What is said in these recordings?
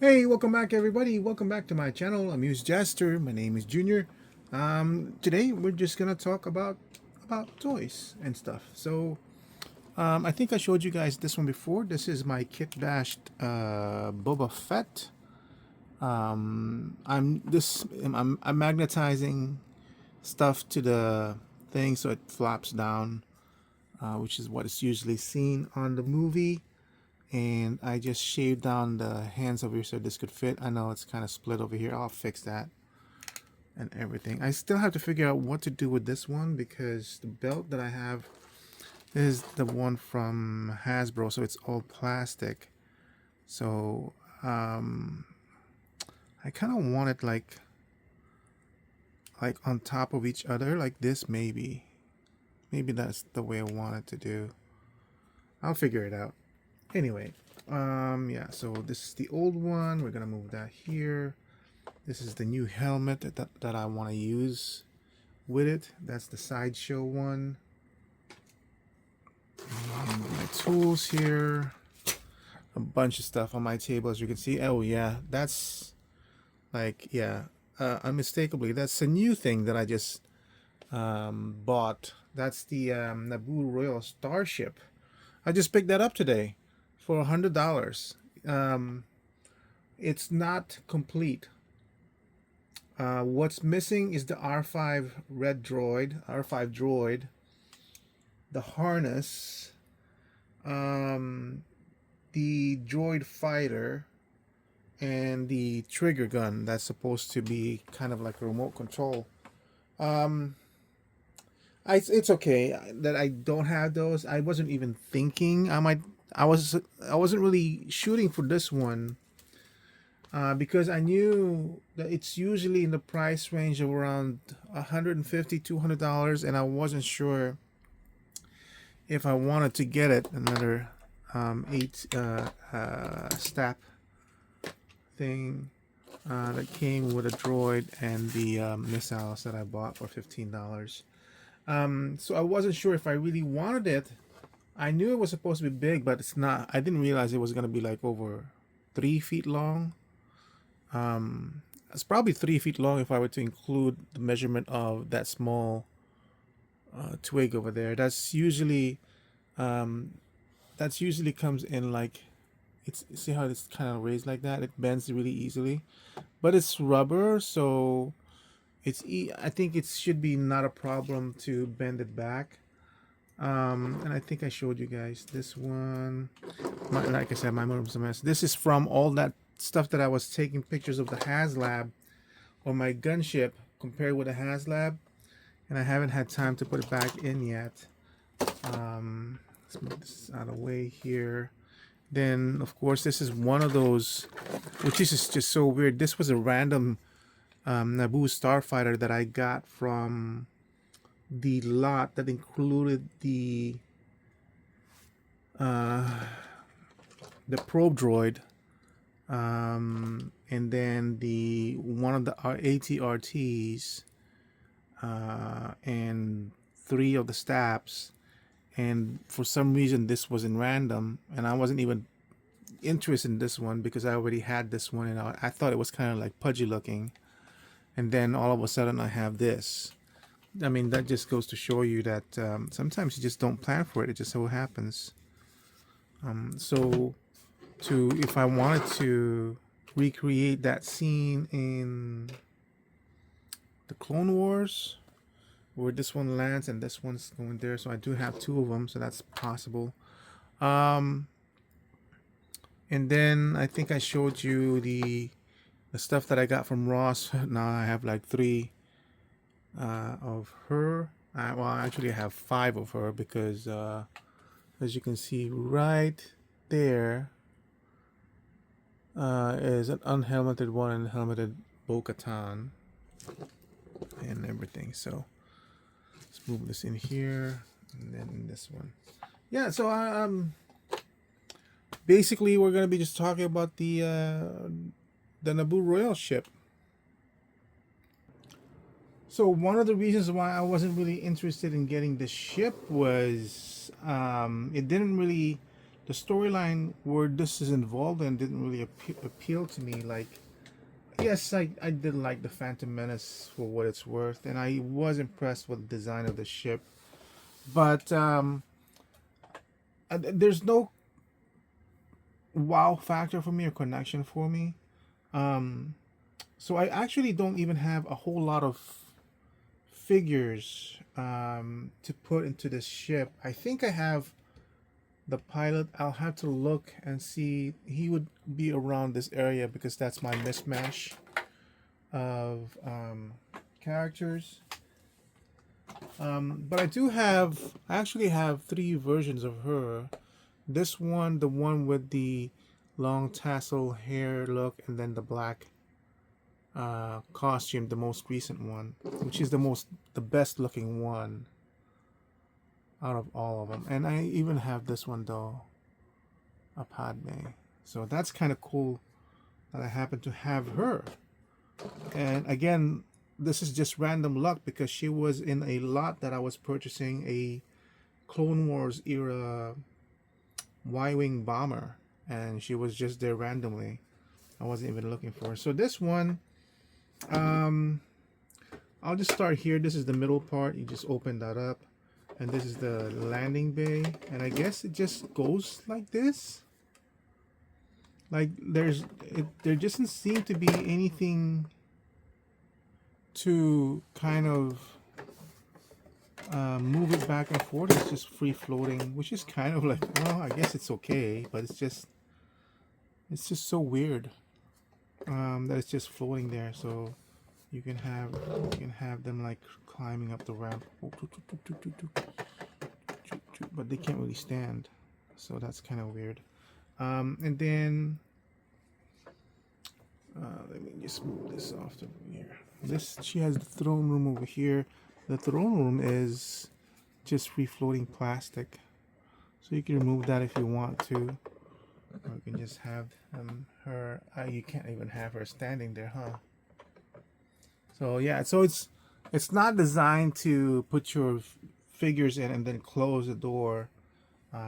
Hey, welcome back everybody. Welcome back to my channel, Amused Jester. My name is Junior. Today we're just gonna talk about toys and stuff. I think I showed you guys this one before. This is my kit bashed Boba Fett. I'm magnetizing stuff to the thing so it flops down, which is what is usually seen on the movie. And I just shaved down the hands over here so this could fit. I know it's kind of split over here. I'll fix that and everything. I still have to figure out what to do with this one because the belt that I have is the one from Hasbro, so it's all plastic. So I kind of want it like on top of each other like this. Maybe that's the way I want it to do. I'll figure it out. Anyway, yeah, so this is the old one. We're gonna move that here. This is the new helmet that I want to use with it. That's the sideshow one. My tools here. A bunch of stuff on my table, as you can see. Oh yeah, that's like, yeah, unmistakably, that's a new thing that I just bought. That's the Naboo Royal Starship. I just picked that up today for $100. It's not complete. What's missing is the R5 droid, the harness, the droid fighter, and the trigger gun that's supposed to be kind of like a remote control. It's okay that I don't have those. I wasn't even thinking I wasn't really shooting for this one, because I knew that it's usually in the price range of around $150 $200, and I wasn't sure if I wanted to get it another eight stap thing that came with a droid and the missiles that I bought for $15. So I wasn't sure if I really wanted it. I knew it was supposed to be big, but it's not. I didn't realize it was going to be like over 3 feet long. It's probably 3 feet long if I were to include the measurement of that small twig over there. That's usually comes in like, it's, see how it's kind of raised like that? It bends really easily, but it's rubber, so I think it should be not a problem to bend it back. And I think I showed you guys this one. Like I said, my room's a mess. This is from all that stuff that I was taking pictures of the HasLab or my gunship compared with the HasLab, and I haven't had time to put it back in yet. Let's move this out of the way here. Then, of course, this is one of those, which is just so weird. This was a random Naboo starfighter that I got from the lot that included the probe droid, and then the one of the ATRTs, and 3 of the stabs. And for some reason this was in random, and I wasn't even interested in this one because I already had this one, and I thought it was kind of like pudgy looking. And then all of a sudden I have this. I mean, that just goes to show you that sometimes you just don't plan for it. It just so happens. If I wanted to recreate that scene in the Clone Wars, where this one lands and this one's going there, so I do have 2 of them, so that's possible. And then I think I showed you the stuff that I got from Ross. Now I have like 3 of her. Well, actually I have 5 of her because as you can see right there is an unhelmeted one and helmeted Bo-Katan and everything. So let's move this in here, and then this one. Yeah, so basically we're gonna be just talking about the Naboo Royal ship. So one of the reasons why I wasn't really interested in getting the ship was it didn't really the storyline where this is involved and didn't really appeal to me. Like, yes, I did like the Phantom Menace for what it's worth, and I was impressed with the design of the ship. But there's no wow factor for me or connection for me. Um, so I actually don't even have a whole lot of figures to put into this ship. I think I have the pilot. I'll have to look and see. He would be around this area because that's my mismatch of characters. But I actually have 3 versions of her. This one, the one with the long tassel hair look, and then the black costume, the most recent one, which is the best looking one out of all of them. And I even have this one though, a Padme. So that's kind of cool that I happen to have her. And again, this is just random luck because she was in a lot that I was purchasing, a Clone Wars era Y-wing bomber, and she was just there randomly. I wasn't even looking for her. So this one, I'll just start here. This is the middle part. You just open that up, and this is the landing bay, and I guess it just goes like this. Like there doesn't seem to be anything to kind of move it back and forth. It's just free floating, which is kind of like, well, I guess it's okay, but it's just so weird that it's just floating there. So you can have them like climbing up the ramp, but they can't really stand, so that's kind of weird. And then let me just move this off to here. She has the throne room over here. The throne room is just free floating plastic, so you can remove that if you want to, or you can just have her. You can't even have her standing there, huh? So yeah, so it's not designed to put your figures in and then close the door.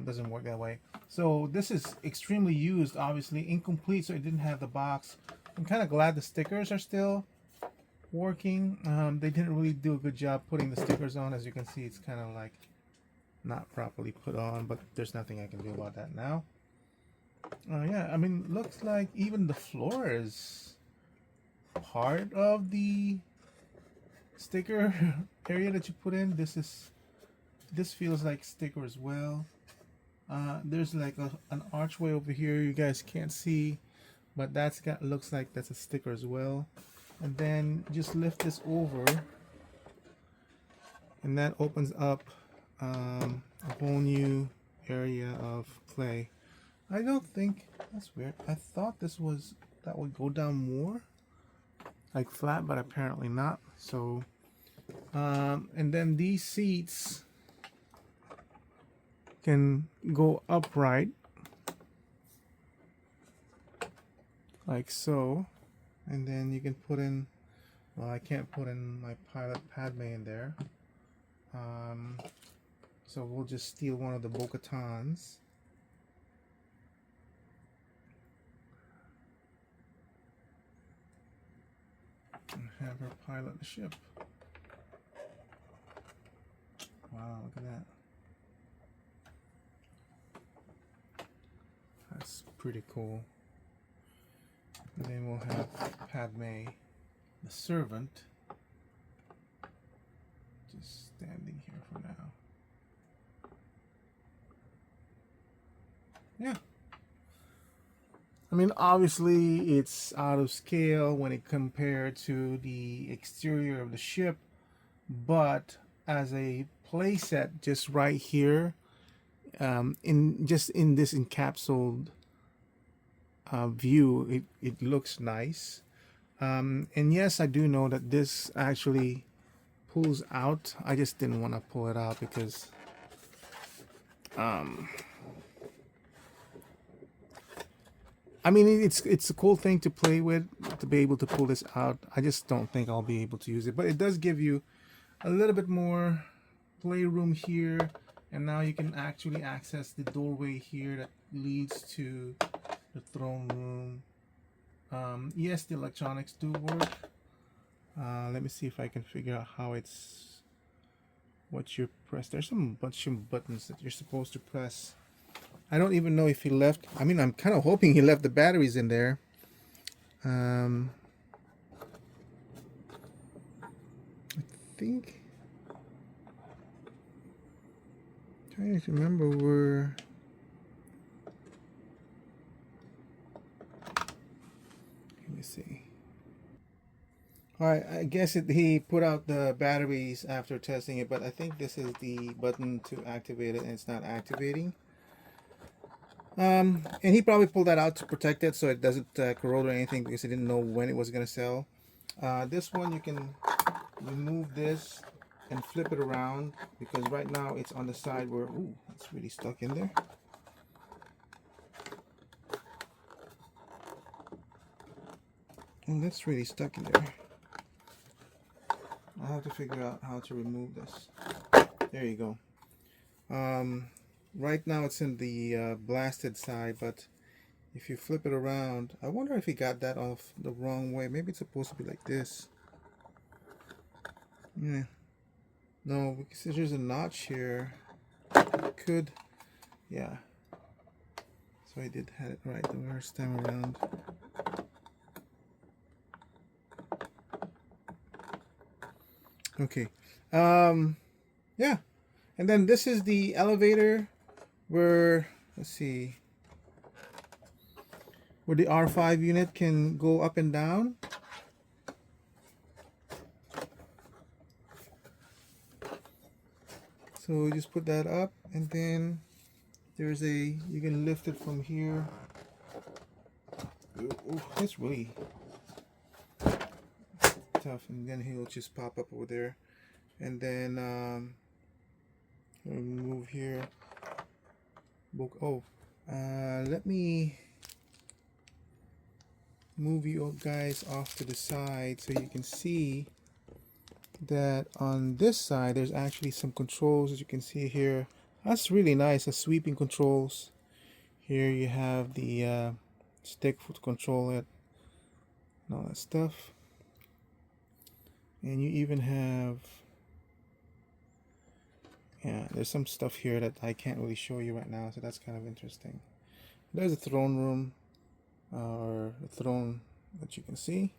Doesn't work that way. So this is extremely used, obviously incomplete, so it didn't have the box. I'm kind of glad the stickers are still working. They didn't really do a good job putting the stickers on. As you can see, it's kind of like not properly put on, but there's nothing I can do about that now. Yeah, I mean, looks like even the floor is part of the sticker area that you put in. This feels like sticker as well. There's like an archway over here you guys can't see, but looks like that's a sticker as well. And then just lift this over, and that opens up a whole new area of clay. I don't think that's weird. I thought that would go down more like flat, but apparently not. So and then these seats can go upright like so, and then you can put in, well, I can't put in my pilot Padme in there, so we'll just steal one of the Bo-Katans. And have her pilot the ship. Wow, look at that. That's pretty cool. And then we'll have Padme, the servant, just standing here for now. Yeah. I mean, obviously it's out of scale when it compared to the exterior of the ship, but as a playset, just right here, in this encapsulated view, it looks nice. And yes, I do know that this actually pulls out. I just didn't want to pull it out because I mean, it's a cool thing to play with, to be able to pull this out. I just don't think I'll be able to use it, but it does give you a little bit more playroom here, and now you can actually access the doorway here that leads to the throne room. Yes, the electronics do work. Let me see if I can figure out how it's what you press. There's some bunch of buttons that you're supposed to press. I don't even know if he left. I mean, I'm kind of hoping he left the batteries in there. I think. Trying to remember where. Let me see. All right, I guess he put out the batteries after testing it, but I think this is the button to activate it, and it's not activating. And he probably pulled that out to protect it so it doesn't corrode or anything because he didn't know when it was going to sell. This one, you can remove this and flip it around because right now it's on the side where, ooh, it's really stuck in there. Oh, that's really stuck in there. I have to figure out how to remove this. There you go. Right now it's in the blasted side, but if you flip it around, I wonder if he got that off the wrong way. Maybe it's supposed to be like this. Yeah. No, because there's a notch here. It could, yeah. So I did have it right the first time around. Okay. Yeah. And then this is the elevator where, let's see, where the R5 unit can go up and down. So you just put that up, and then there's a, you can lift it from here. Ooh, that's really tough. And then he'll just pop up over there. And then move here. Oh, let me move you guys off to the side so you can see that on this side there's actually some controls, as you can see here. That's really nice, the sweeping controls. Here you have the stick to control it and all that stuff. And you even have, yeah, there's some stuff here that I can't really show you right now, so that's kind of interesting. There's a throne room, or a throne that you can see.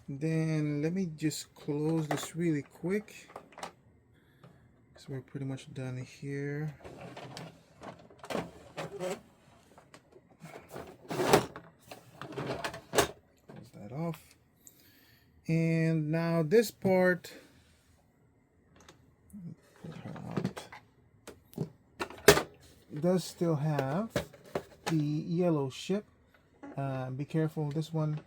Then let me just close this really quick. So we're pretty much done here. Close that off. And now this part, put her out, does still have the yellow ship. Be careful, this one,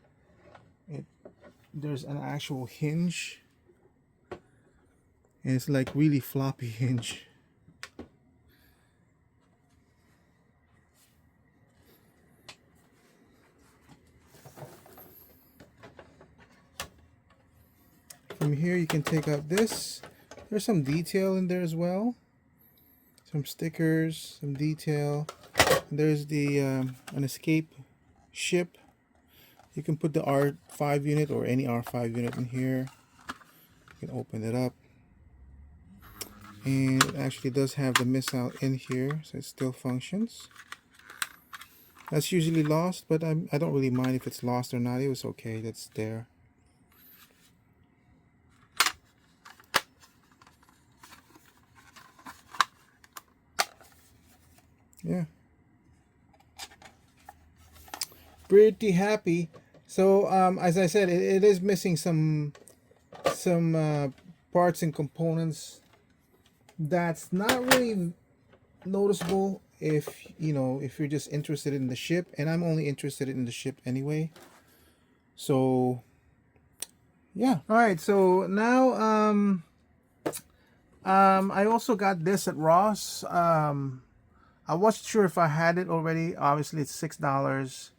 there's an actual hinge, and it's like really floppy hinge. From here you can take out this. There's some detail in there as well, some stickers, some detail. And there's the an escape ship. You can put the R5 unit or any R5 unit in here. You can open it up. And it actually does have the missile in here, so it still functions. That's usually lost, but I don't really mind if it's lost or not. It was okay, that's there. Yeah. Pretty happy. So as I said, it is missing some parts and components. That's not really noticeable if if you're just interested in the ship, and I'm only interested in the ship anyway. So yeah. All right. So now I also got this at Ross. I wasn't sure if I had it already. Obviously, it's $6.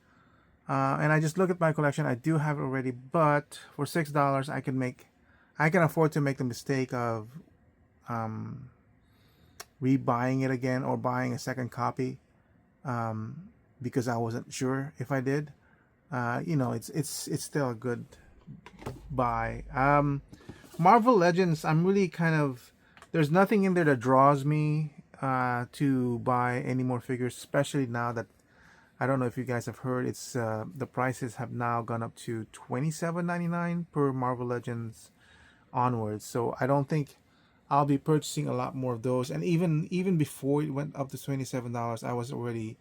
And I just look at my collection. I do have it already, but for $6, I can afford to make the mistake of um, rebuying it again or buying a second copy, um, because I wasn't sure if I did. It's still a good buy. Marvel Legends, I'm really kind of, there's nothing in there that draws me to buy any more figures, especially now that I don't know if you guys have heard, it's the prices have now gone up to $27.99 per Marvel Legends onwards. So I don't think I'll be purchasing a lot more of those. And even before it went up to $27, I was already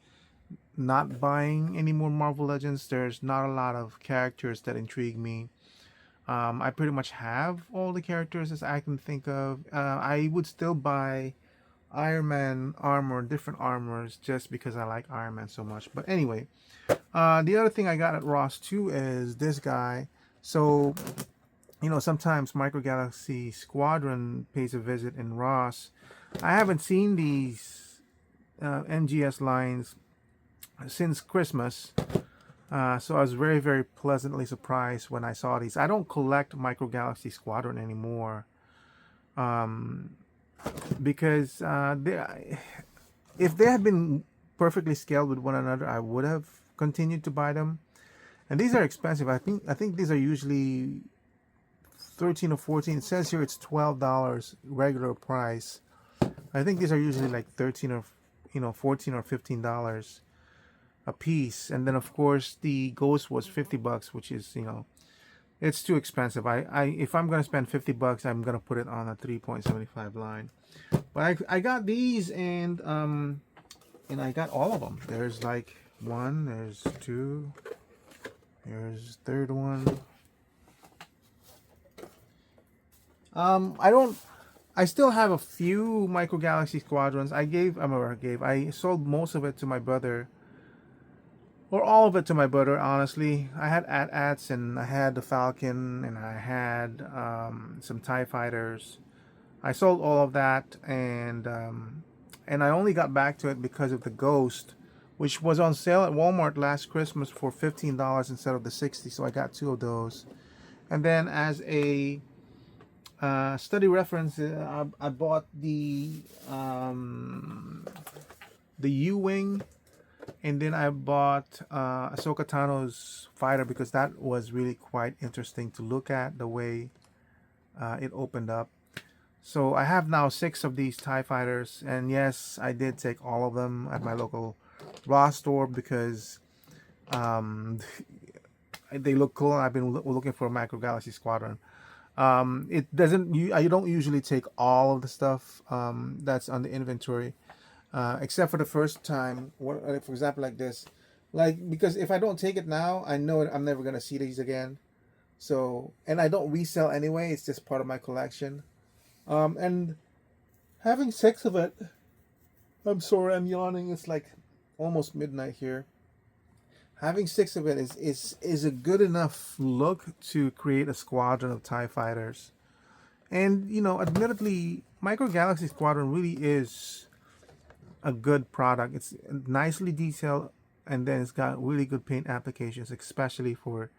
not buying any more Marvel Legends. There's not a lot of characters that intrigue me. I pretty much have all the characters as I can think of. I would still buy Iron Man armor, different armors, just because I like Iron Man so much. But anyway, the other thing I got at Ross too is this guy. So, sometimes Micro Galaxy Squadron pays a visit in Ross. I haven't seen these NGS lines since Christmas. So I was very, very pleasantly surprised when I saw these. I don't collect Micro Galaxy Squadron anymore, because if they had been perfectly scaled with one another, I would have continued to buy them. And these are expensive. I think these are usually 13 or 14. It says here it's $12 regular price. I think these are usually like 13 or 14 or $15 a piece. And then of course the Ghost was $50, which is it's too expensive. I if I'm gonna spend $50, I'm gonna put it on a 3.75 line. But I got these, and I got all of them. There's like one, there's two, there's third one. I still have a few Micro Galaxy Squadrons. I sold most of it to my brother, or all of it to my brother, honestly. I had AT-ATs, and I had the Falcon, and I had some TIE Fighters. I sold all of that, and I only got back to it because of the Ghost, which was on sale at Walmart last Christmas for $15 instead of the $60. So I got two of those. And then as a study reference, I bought the U-wing, and then I bought Ahsoka Tano's fighter, because that was really quite interesting to look at, the way it opened up. So I have now 6 of these TIE fighters, and yes, I did take all of them at my local Ross store because they look cool. I've been looking for a Micro Galaxy Squadron. It doesn't. I don't usually take all of the stuff that's on the inventory, except for the first time. For example, like this, because if I don't take it now, I know I'm never gonna see these again. So, and I don't resell anyway. It's just part of my collection. And having 6 of it. I'm sorry, I'm yawning. It's like almost midnight here. Having 6 of it is a good enough look to create a squadron of TIE fighters. And admittedly, Micro Galaxy Squadron really is a good product. It's nicely detailed, and then it's got really good paint applications, especially for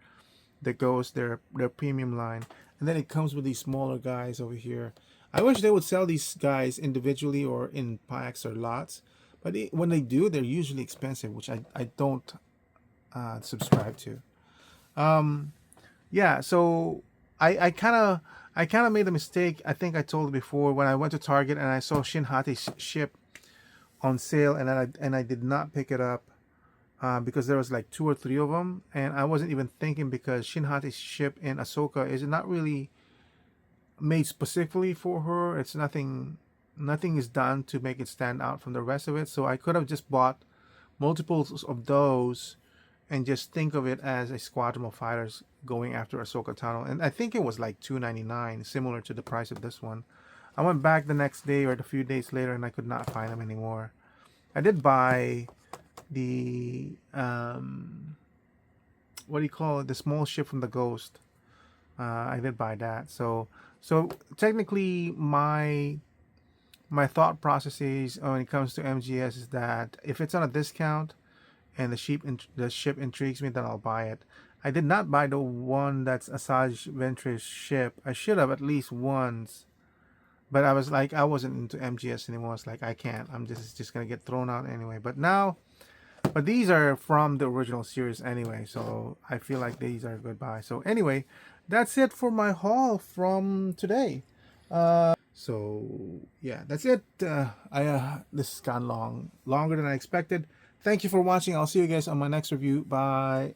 the Ghost, their premium line. And then it comes with these smaller guys over here. I wish they would sell these guys individually or in packs or lots, but when they do, they're usually expensive, which I don't subscribe to. Yeah, so I kind of made a mistake. I think I told it before, when I went to Target and I saw Shin Hati's ship on sale, and I did not pick it up because there was like 2 or 3 of them, and I wasn't even thinking, because Shin Hati's ship in Ahsoka is not really made specifically for her. It's nothing is done to make it stand out from the rest of it. So I could have just bought multiples of those and just think of it as a squadron of fighters going after Ahsoka Tano. And I think it was like $2.99, similar to the price of this one. I went back the next day or a few days later, and I could not find them anymore. I did buy the what do you call it? The small ship from the Ghost. I did buy that. So technically, my thought processes when it comes to MGS is that if it's on a discount, and the ship intrigues me, then I'll buy it. I did not buy the one that's Asajj Ventress ship. I should have at least once, but I was like, I wasn't into MGS anymore. I was like, I can't. I'm just gonna get thrown out anyway. But now, but these are from the original series anyway, so I feel like these are a good buy. So anyway, that's it for my haul from today. So yeah, that's it. This has gone longer than I expected. Thank you for watching. I'll see you guys on my next review. Bye.